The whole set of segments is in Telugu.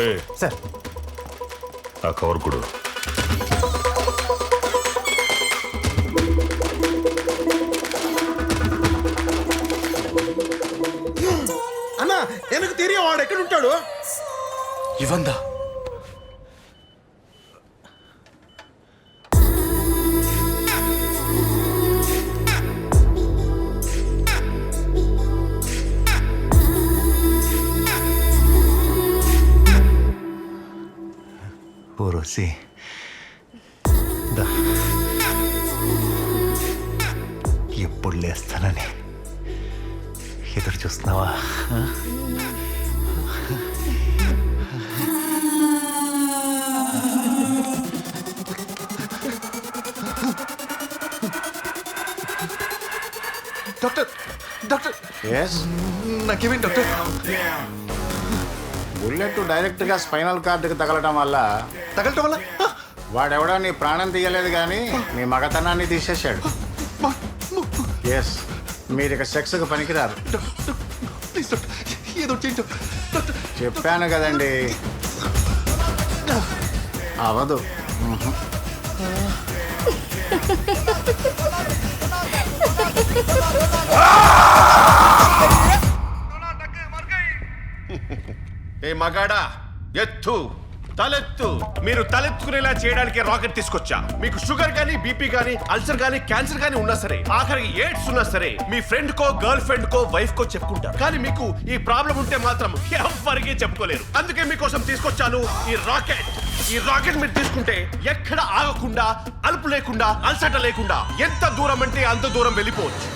మురళి సార్. ఆ కవర్ కొడు. అన్నా எனக்கு தெரியும் వాడు ఎక్కడ ఉంటాడు. ఇవందా ఊరోసి ఎప్పుడు లేస్తానని ఎదురు చూస్తున్నావా? డాక్టర్ డాక్టర్ నాకేమేం డాక్టర్? బుల్లెట్ డైరెక్ట్గా స్పైనల్ కార్డుకి తగలటం వల్ల వాడెవడో నీ ప్రాణం తీయలేదు కానీ నీ మగతనాన్ని తీసేశాడు. ఎస్, మీరు ఇక సెక్స్కి పనికిరారు. చెప్పాను కదండి, అవదు. ఏ మగాడా, ఎత్తు, తలెత్తు. మీరు తలెత్తుకునేలా చేయడానికి రాకెట్ తీసుకొచ్చా. మీకు షుగర్ కానీ, బీపీ కానీ, అల్సర్ కానీ, క్యాన్సర్ కానీ ఉన్నా సరే, ఆఖరికి ఎయిడ్స్ ఉన్నా సరే, మీ ఫ్రెండ్ కో, గర్ల్ ఫ్రెండ్ కో, వైఫ్ కో చెప్పుకుంటారు. కానీ మీకు ఈ ప్రాబ్లం ఉంటే మాత్రం ఎవరికి చెప్పుకోలేరు. అందుకే మీకోసం తీసుకొచ్చాను ఈ రాకెట్. ఈ రాకెట్ మీరు తీసుకుంటే ఎక్కడ ఆగకుండా, అలుపు లేకుండా, అలసట లేకుండా ఎంత దూరం అంటే అంత దూరం వెళ్ళిపోవచ్చు.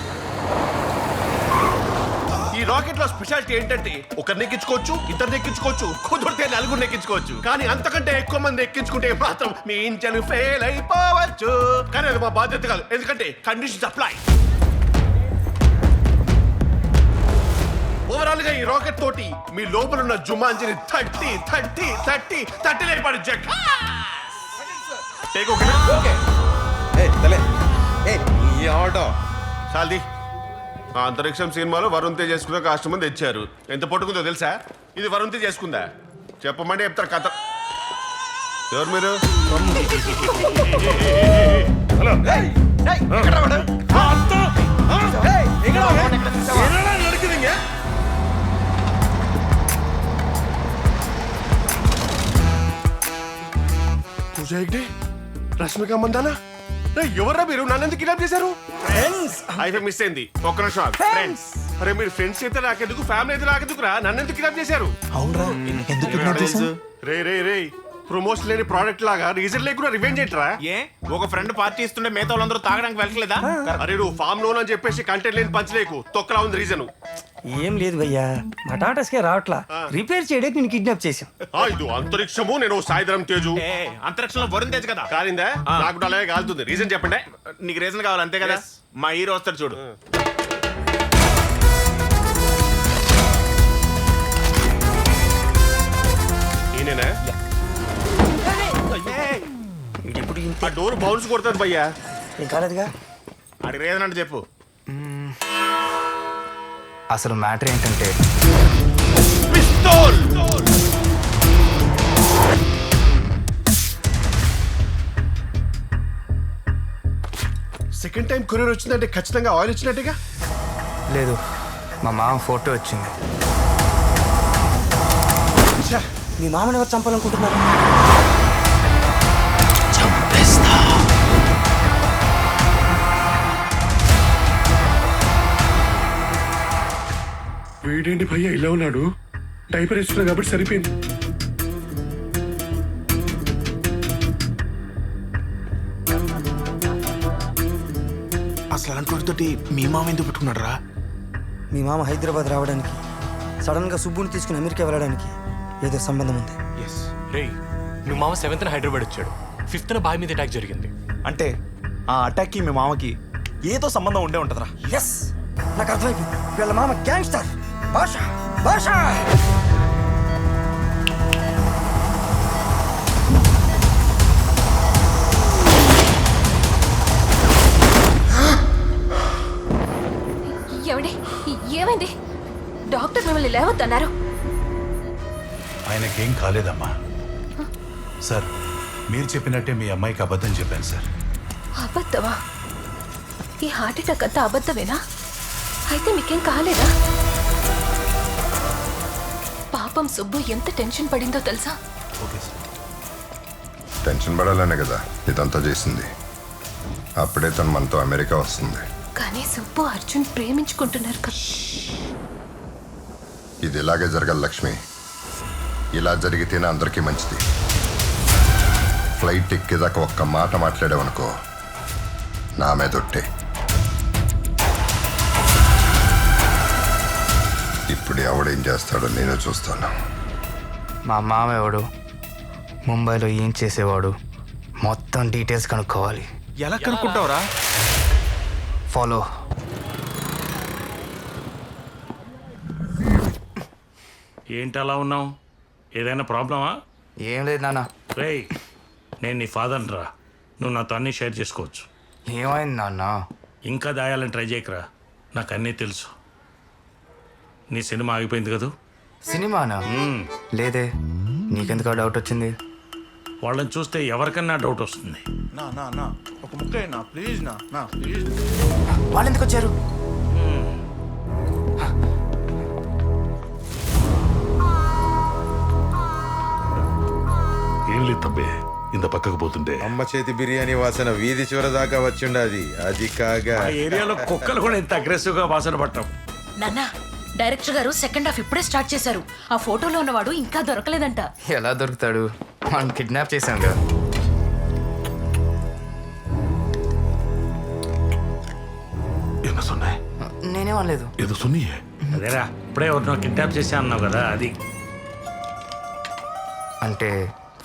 ఈ రాకెట్ లో స్పెషాలిటీ ఏంటంటే ఒకరిని ఎక్కించుకోవచ్చు, ఇద్దరిని ఎక్కించుకోవచ్చు, కుదిరితే నలుగురిని ఎక్కించుకోవచ్చు. కానీ అంతకంటే ఎక్కువ మంది ఎక్కించుకుంటే మాత్రం మీ ఇంజన్ ఫెయిల్ అయిపోవచ్చు. కానీ అది మా బాధ్యత కాదు, ఎందుకంటే కండిషన్స్ అప్లై. ఓవరాల్ గా ఈ రాకెట్ తోటి మీ లోపల ఉన్న జుమాంజిని 30 లేపాడు జగ్. సాల్ది ఆ అంతరిక్షం సినిమాలో వరుణ్ తేజ్ చేసుకున్న కాస్ట్యూమ్ తెచ్చారు. ఎంత పట్టుకుందో తెలుసా? ఇది వరుణ్ తేజ్ చేసుకుందా? చెప్పమంటే చెప్తారు కథ. ఎవరు మీరు? పూజ హెగ్డే, రష్మిక మందానా, ఎవర్రా మీరు? నన్ను ఎందుకు కిడ్నాప్ చేశారు? అయితే మిస్ అయింది. ఒక్క నిమిషం. ఫ్రెండ్స్. అరే మీరు ఫ్రెండ్స్ అయితే నాకెందుకు, ఫ్యామిలీ అయితే నాకెందుకురా? నన్ను ఎందుకు కిడ్నాప్ చేశారు? అవునరా, ఎందుకు కిడ్నాప్ చేశావు? రే ప్రమోషన్ లేని ప్రోడక్ట్ లాగా రీజన్ లేకుండా రివెంజ్ ఏంట్రా? ఏ ఒక ఫ్రెండ్ పార్టీ ఇస్తుంటే మిగతా వాళ్ళందరూ తాగడానికి వెళ్ళలేదా? అరే నువ్వు ఫామ్ లోన్ అని చెప్పేసి కంటెంట్ లేని పంచలేకు. తొక్కలా ఉంది రీజన్. ఏం లేదు భయ్యా, మా టాటాస్కే రావట్లా, రిపేర్ చేయడానికి నేను కిడ్నాప్ చేశాం. ఇది అంతరిక్షము, నేను సాయిధరం తేజు. అంతరిక్షంలో వరుణ్ తేజ్ కదా. కాలిందా? నాకు అలాగే కాలుతుంది. రీజన్ చెప్పండి. నీకు రీజన్ కావాలి అంతే కదా. మా హీరో వస్తాడు చూడు. ఈయనేనా? ఆ డోర్ బౌన్స్ కొడుతుంది భయ్యా. ఏం కాలేదుగా. అది రీజన్ అంటే చెప్పు. అసలు మ్యాటర్ ఏంటంటే పిస్తోల్. సెకండ్ టైం కొరియర్ వచ్చిందంటే ఖచ్చితంగా ఆయిల్ వచ్చినట్టుగా. లేదు, మా మామ ఫోటో వచ్చింది. మీ మామని ఎవరు చంపాలనుకుంటున్నారు? వీడేంటి భయ్యా ఇలా ఉన్నాడు? డైపర్ వేస్తున్నా కాబట్టి సరిపోయింది. అసలు అలాంటి మీ మామ ఎందుకు పెట్టుకున్నాడు రా? మీ మామ హైదరాబాద్ రావడానికి, సడన్ గా సుబ్బుని తీసుకుని అమెరికా వెళ్ళడానికి ఏదో సంబంధం ఉంది. రే, మీ మామ 7th హైదరాబాద్ వచ్చాడు, 5th బాయ్ మీద అటాక్ జరిగింది. అంటే ఆ అటాక్ కి మీ మామకి ఏదో సంబంధం ఉండే ఉంటుందిరా. ఎస్, నాకు అర్థమైపోయింది. వీళ్ళ మామ గ్యాంగ్స్టర్ భాషా భాషా. ఏమండి, ఏమైంది? డాక్టర్ మిమ్మల్ని లేవద్దన్నారు. ఆయన ఆయనకేం కాలేదమ్మా. సార్ మీరు చెప్పినట్టే మీ అమ్మాయికి అబద్ధం చెప్పాను సార్. అబద్ధమా? ఈ హార్ట్ అటాక్ అంతా అబద్ధమేనా? అయితే మీకేం కాలేదా? పాపం సుబ్బు ఎంత టెన్షన్ పడిందో తెలుసా? Okay sir. టెన్షన్ పడాలనే కదా ఇదంతా చేసింది. అప్పుడే తను మనతో అమెరికా వస్తుంది. కానీ సుబ్బు అర్జున్ ప్రేమించుకుంటున్నారు కదా. ఇది ఇలాగే జరగాలి లక్ష్మి. ఇలా జరిగితేనే అందరికీ మంచిది. ఫ్లైట్ ఎక్కేదాకా ఒక్క మాట మాట్లాడావనుకో నా మీదొట్టే. ఇప్పుడు ఎవడేం చేస్తాడో నేను చూస్తాను. మా మామ ఎవడు, ముంబైలో ఏం చేసేవాడు, మొత్తం డీటెయిల్స్ కనుక్కోవాలి. ఎలా కనుక్కుంటావురా? ఫాలో. ఏంటి అలా ఉన్నావు? ఏదైనా ప్రాబ్లమా? ఏం లేదు నాన్న. రేయ్, నేను నీ ఫాదర్ని రా. నువ్వు నాతో అన్నీ షేర్ చేసుకోవచ్చు. ఏమైంది నాన్న? ఇంకా దాయాలని ట్రై చేయకరా, నాకు అన్నీ తెలుసు. నీ సినిమా ఆగిపోయింది కదూ? సినిమానా? లేదే, నీకెందుకు డౌట్ వచ్చింది? వాళ్ళని చూస్తే ఎవరికన్నా డౌట్ వస్తుంది. నా నా నా ఒక ముక్క నా ప్లీజ్ నా నా ప్లీజ్. వాళ్ళు ఎందుకు వచ్చారు? ఏం లేదు తబ్బే, ఇంత పక్కకు పోతుంటే అమ్మ చేతి బిర్యానీ వాసన వీధి చివర దాకా వచ్చిండది. అది కాగా ఆ ఏరియాలో కుక్కలు కూడా ఇంత అగ్రెసివ్గా వాసన పట్టం. నాన్న, డైరెక్టర్ గారు సెకండ్ హాఫ్ ఇప్పుడే స్టార్ట్ చేశారు. ఆ ఫోటోలో ఉన్నవాడు ఇంకా దొరకలేదంట. ఎలా దొరుకుతాడు? మనం కిడ్నాప్ చేశాం కదా. ఎన్న సున్నాయి నేనేమనలేదు. ఏదో సున్నీయే. అదేరా, ఇప్పుడే ఎవరినో కిడ్నాప్ చేసా అన్నావు కదా, అది. అంటే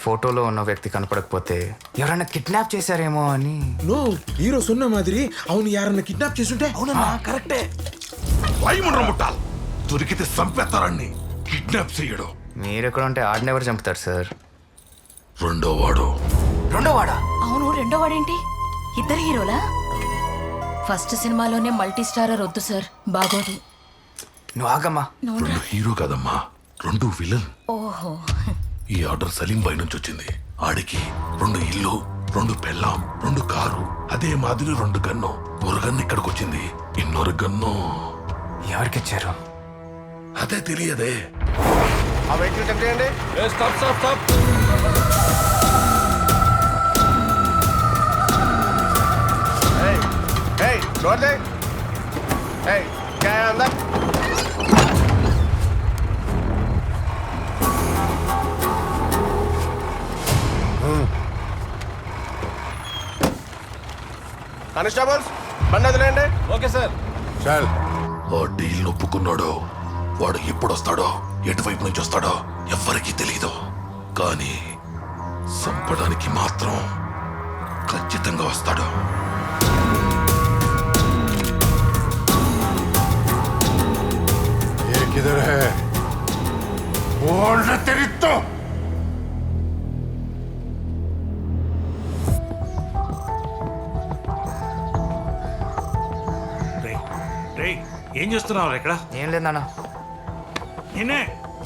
ఫోటోలో ఉన్న వ్యక్తి కనపడకపోతే ఎవరైనా కిడ్నాప్ చేశారేమో అని. నో హీరో సున్న మాదిరి. అవును, యారన్న కిడ్నాప్ చేస్తుంటే. అవునన్నా, కరెక్టే. ముట్టాలి దొరికితే చంపేస్తారండి. కిడ్నాప్ చేయడం. మీరెక్కడ ఉంటే ఆడినెవరు చంపుతారు సార్? రెండో వాడు. రెండో వాడా? అవును, రెండో వాడేంటి? ఇద్దరు హీరోలా? ఫస్ట్ సినిమాలోనే మల్టీ స్టారర్ వద్దు సార్, బాగోదు. నువ్వు ఆగమ్మా. రెండు హీరో కాదమ్మా, రెండు విలన్. ఓహో, ఈ ఆర్డర్ సలీం బాయ్ నుంచి వచ్చింది. ఆడికి 2 ఇల్లు, 2 పెళ్ళాం, 2 కారు, అదే మాదిరి 2 గన్ను. ఒక గన్ను ఇక్కడికి వచ్చింది, ఇన్నొరు గన్ను ఎవరికిచ్చారు? అదే తెలియదే. ఆ వెహికల్ చెక్ చేయండి. Hey, डोर दे. Hey, क्या है अंदर? కానిస్టేబుల్స్, బండి వదిలేయండి. Okay sir. చల్. ఆ డీల్ ఒప్పుకున్నాడో వాడు ఎప్పుడొస్తాడో ఎటువైపు నుంచి వస్తాడో ఎవ్వరికీ తెలీదు. కానీ చంపడానికి మాత్రం ఖచ్చితంగా వస్తాడు. किधर है? बोल रहे तेरी तो. రేయ్, ఏం చేస్తున్నావు ఇక్కడ? ఏం లేదు నాన్న. నేనే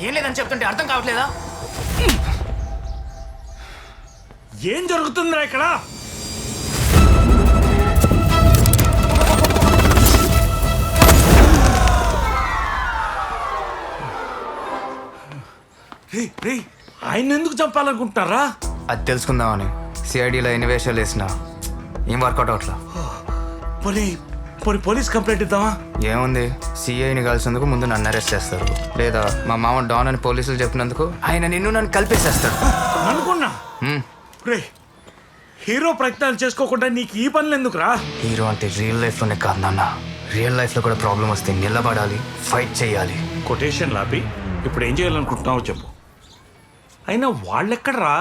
ఏం లేదని చెప్తుంటే అర్థం కావట్లేదా? ఏం జరుగుతుందిరా ఇక్కడ? రేయ్, ఆయన ఎందుకు చంపాలనుకుంటున్నారా? అది తెలుసుకుందామని సిఐడిలో ఎన్ని వేషాలు వేసినా ఏం వర్కౌట్ అవట్లా. పోలీస్ కంప్లైంట్ ఇద్దామా? ఏముంది, సిఐని కలిసినందుకు ముందు నన్ను అరెస్ట్ చేస్తారు, లేదా మా మామ డాన్ అని పోలీసులు చెప్పినందుకు ఆయన నన్ను కలిపేసేస్తాడు. అనుకున్నా. రే, హీరో ప్రయత్నాలు చేసుకోకుండా నీకు ఈ పనులు ఎందుకురా? హీరో అంటే రియల్ లైఫ్లోనే కాదు నాన్న, రియల్ లైఫ్లో కూడా ప్రాబ్లం వస్తే నిలబడాలి, ఫైట్ చేయాలి. కొటేషన్ లాపి ఇప్పుడు ఏం చేయాలనుకుంటున్నావో చెప్పు. అయినా వాళ్ళెక్కడరా?